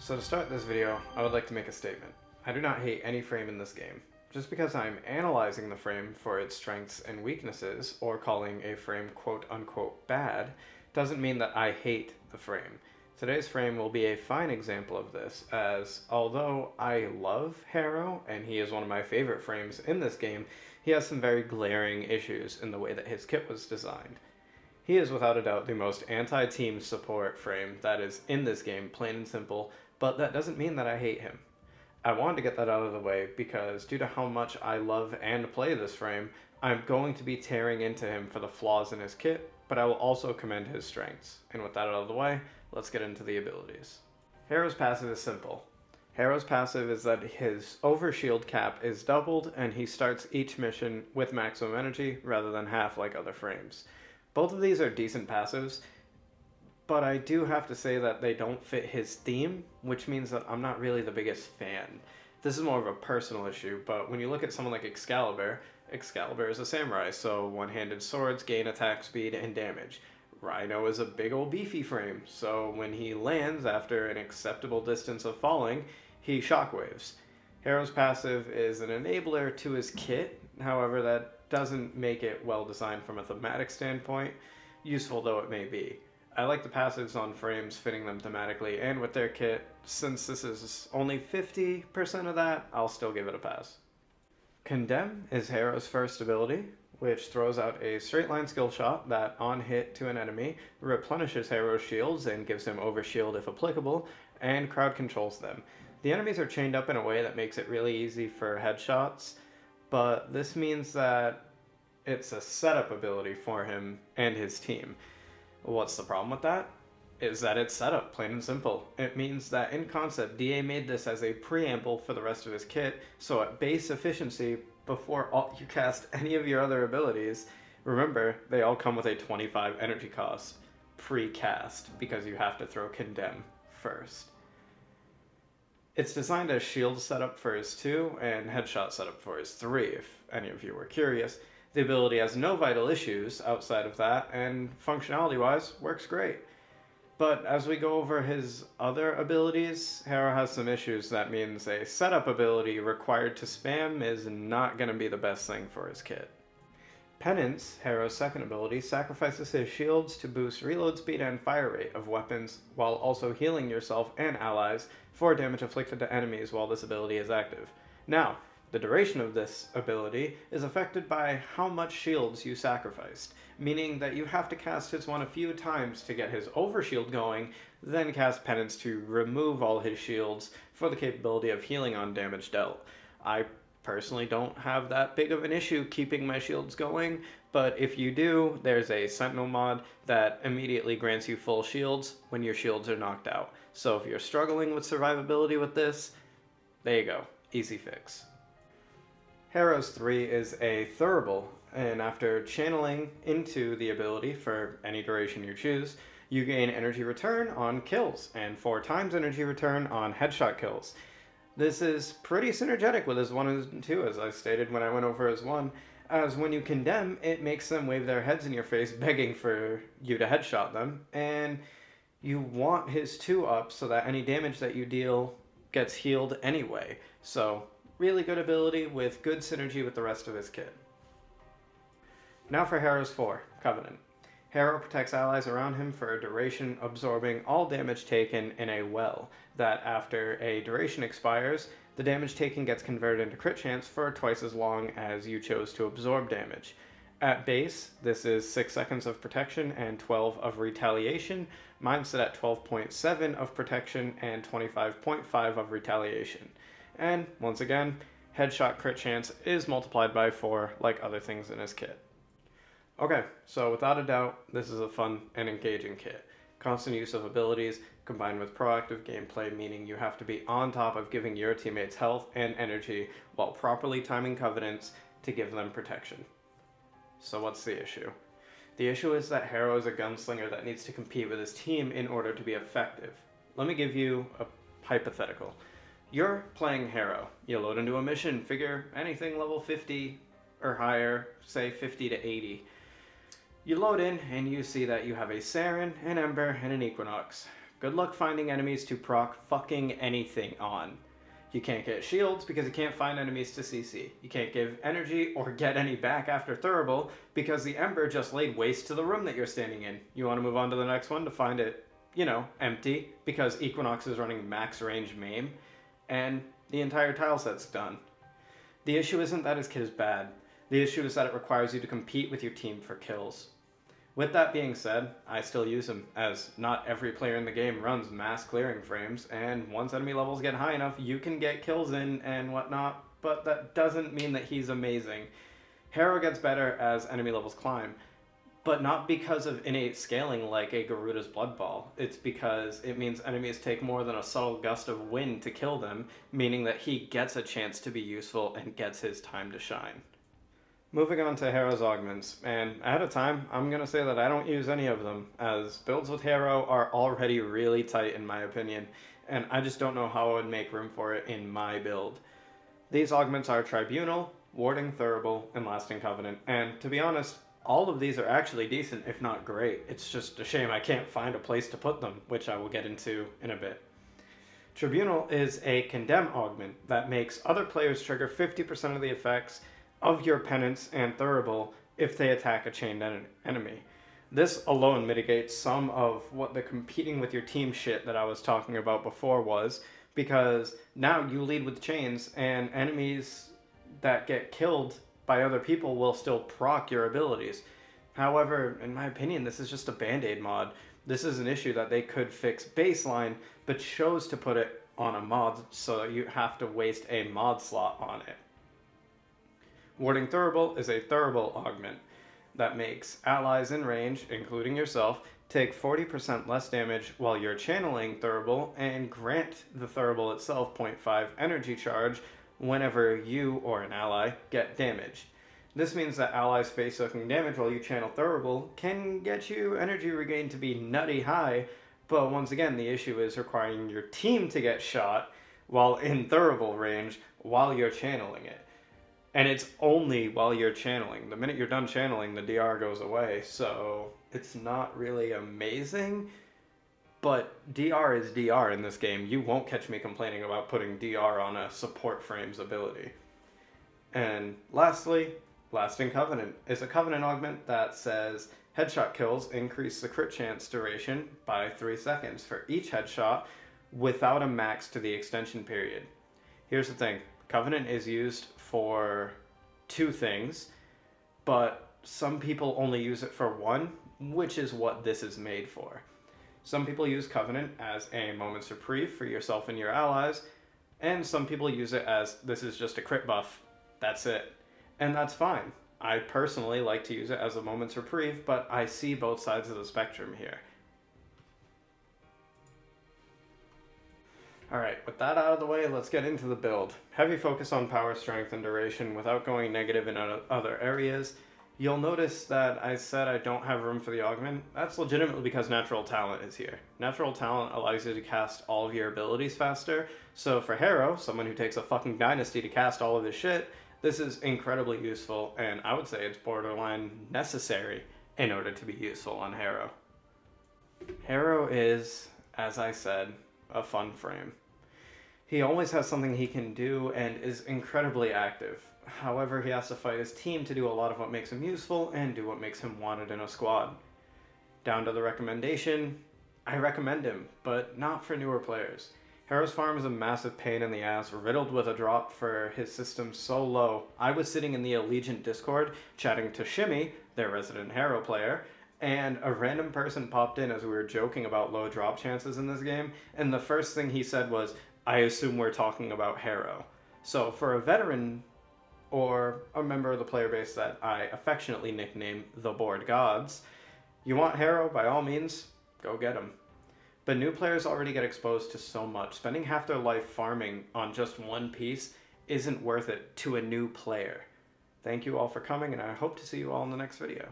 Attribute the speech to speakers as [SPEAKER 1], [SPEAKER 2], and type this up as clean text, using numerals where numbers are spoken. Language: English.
[SPEAKER 1] So to start this video, I would like to make a statement. I do not hate any frame in this game. Just because I'm analyzing the frame for its strengths and weaknesses, or calling a frame quote-unquote bad, doesn't mean that I hate the frame. Today's frame will be a fine example of this, as although I love Harrow, and he is one of my favorite frames in this game, he has some very glaring issues in the way that his kit was designed. He is without a doubt the most anti-team support frame that is in this game, plain and simple, but that doesn't mean that I hate him. I wanted to get that out of the way because due to how much I love and play this frame, I'm going to be tearing into him for the flaws in his kit, but I will also commend his strengths. And with that out of the way, let's get into the abilities. Harrow's passive is simple. Harrow's passive is that his overshield cap is doubled and he starts each mission with maximum energy rather than half like other frames. Both of these are decent passives, but I do have to say that they don't fit his theme, which means that I'm not really the biggest fan. This is more of a personal issue, but when you look at someone like Excalibur is a samurai, so one-handed swords gain attack speed and damage. Rhino is a big old beefy frame, so when he lands after an acceptable distance of falling, he shockwaves. Harrow's passive is an enabler to his kit, however that doesn't make it well designed from a thematic standpoint, useful though it may be. I like the passives on frames fitting them thematically, and with their kit, since this is only 50% of that, I'll still give it a pass. Condemn is Harrow's first ability, which throws out a straight line skill shot that, on hit to an enemy, replenishes Harrow's shields and gives him overshield if applicable, and crowd controls them. The enemies are chained up in a way that makes it really easy for headshots, but this means that it's a setup ability for him and his team. What's the problem with that? Is that it's setup, plain and simple. It means that in concept, DA made this as a preamble for the rest of his kit, so at base efficiency, before you cast any of your other abilities, remember, they all come with a 25 energy cost pre-cast, because you have to throw Condemn first. It's designed as shield setup for his 2 and headshot setup for his 3, if any of you were curious. The ability has no vital issues outside of that, and functionality-wise, works great. But as we go over his other abilities, Harrow has some issues. That means a setup ability required to spam is not going to be the best thing for his kit. Penance, Harrow's second ability, sacrifices his shields to boost reload speed and fire rate of weapons, while also healing yourself and allies for damage inflicted to enemies while this ability is active. Now, the duration of this ability is affected by how much shields you sacrificed, meaning that you have to cast his one a few times to get his overshield going, then cast Penance to remove all his shields for the capability of healing on damage dealt. I personally don't have that big of an issue keeping my shields going, but if you do, there's a Sentinel mod that immediately grants you full shields when your shields are knocked out. So if you're struggling with survivability with this, there you go, easy fix. Harrow's 3 is a Thurible, and after channeling into the ability for any duration you choose, you gain energy return on kills, and 4 times energy return on headshot kills. This is pretty synergetic with his 1 and 2, as I stated when I went over his 1, as when you condemn, it makes them wave their heads in your face begging for you to headshot them, and you want his 2 up so that any damage that you deal gets healed anyway. So, really good ability with good synergy with the rest of his kit. Now for Harrow's 4, Covenant. Harrow protects allies around him for a duration, absorbing all damage taken in a well, that after a duration expires, the damage taken gets converted into crit chance for twice as long as you chose to absorb damage. At base, this is 6 seconds of protection and 12 of retaliation. Mine's set at 12.7 of protection and 25.5 of retaliation. And, once again, headshot crit chance is multiplied by 4 like other things in his kit. Okay, so without a doubt, this is a fun and engaging kit. Constant use of abilities combined with proactive gameplay, meaning you have to be on top of giving your teammates health and energy while properly timing covenants to give them protection. So what's the issue? The issue is that Harrow is a gunslinger that needs to compete with his team in order to be effective. Let me give you a hypothetical. You're playing Harrow. You load into a mission, figure anything level 50 or higher, say 50 to 80. You load in and you see that you have a Saren, an Ember, and an Equinox. Good luck finding enemies to proc fucking anything on. You can't get shields because you can't find enemies to CC. You can't give energy or get any back after Thurible because the Ember just laid waste to the room that you're standing in. You want to move on to the next one to find it, you know, empty because Equinox is running max range maim and the entire tile set's done. The issue isn't that his kit is bad. The issue is that it requires you to compete with your team for kills. With that being said, I still use him, as not every player in the game runs mass clearing frames, and once enemy levels get high enough, you can get kills in and whatnot, but that doesn't mean that he's amazing. Harrow gets better as enemy levels climb, but not because of innate scaling like a Garuda's Blood Ball. It's because it means enemies take more than a subtle gust of wind to kill them, meaning that he gets a chance to be useful and gets his time to shine. Moving on to Harrow's augments, and ahead of time, I'm going to say that I don't use any of them, as builds with Harrow are already really tight in my opinion, and I just don't know how I would make room for it in my build. These augments are Tribunal, Warding Thurible, and Lasting Covenant, and to be honest, all of these are actually decent, if not great. It's just a shame I can't find a place to put them, which I will get into in a bit. Tribunal is a Condemn augment that makes other players trigger 50% of the effects of your Penance and Thurible if they attack a chained enemy. This alone mitigates some of what the competing with your team shit that I was talking about before was, because now you lead with chains and enemies that get killed by other people will still proc your abilities. However, in my opinion, this is just a band-aid mod. This is an issue that they could fix baseline, but chose to put it on a mod so that you have to waste a mod slot on it. Warding Thurible is a Thurible augment that makes allies in range, including yourself, take 40% less damage while you're channeling Thurible and grant the Thurible itself 0.5 energy charge whenever you or an ally get damaged. This means that allies face soaking damage while you channel Thurible can get you energy regain to be nutty high, but once again the issue is requiring your team to get shot while in Thurible range while you're channeling it. And it's only while you're channeling. The minute you're done channeling, the DR goes away, so it's not really amazing. But DR is DR in this game. You won't catch me complaining about putting DR on a support frame's ability. And lastly, Lasting Covenant is a Covenant augment that says headshot kills increase the crit chance duration by 3 seconds for each headshot without a max to the extension period. Here's the thing. Covenant is used for 2 things, but some people only use it for 1, which is what this is made for. Some people use Covenant as a moment's reprieve for yourself and your allies, and some people use it as this is just a crit buff, that's it. And that's fine. I personally like to use it as a moment's reprieve, but I see both sides of the spectrum here. Alright, with that out of the way, let's get into the build. Heavy focus on power, strength, and duration without going negative in other areas. You'll notice that I said I don't have room for the augment. That's legitimately because Natural Talent is here. Natural Talent allows you to cast all of your abilities faster, so for Harrow, someone who takes a fucking dynasty to cast all of his shit, this is incredibly useful, and I would say it's borderline necessary in order to be useful on Harrow. Harrow is, as I said, a fun frame. He always has something he can do and is incredibly active. However, he has to fight his team to do a lot of what makes him useful and do what makes him wanted in a squad. Down to the recommendation, I recommend him, but not for newer players. Harrow's farm is a massive pain in the ass, riddled with a drop for his system so low. I was sitting in the Allegiant Discord chatting to Shimmy, their resident Harrow player, and a random person popped in as we were joking about low drop chances in this game, and the first thing he said was, I assume we're talking about Harrow. So for a veteran, or a member of the player base that I affectionately nickname the Board Gods, you want Harrow, by all means, go get him. But new players already get exposed to so much. Spending half their life farming on just one piece isn't worth it to a new player. Thank you all for coming, and I hope to see you all in the next video.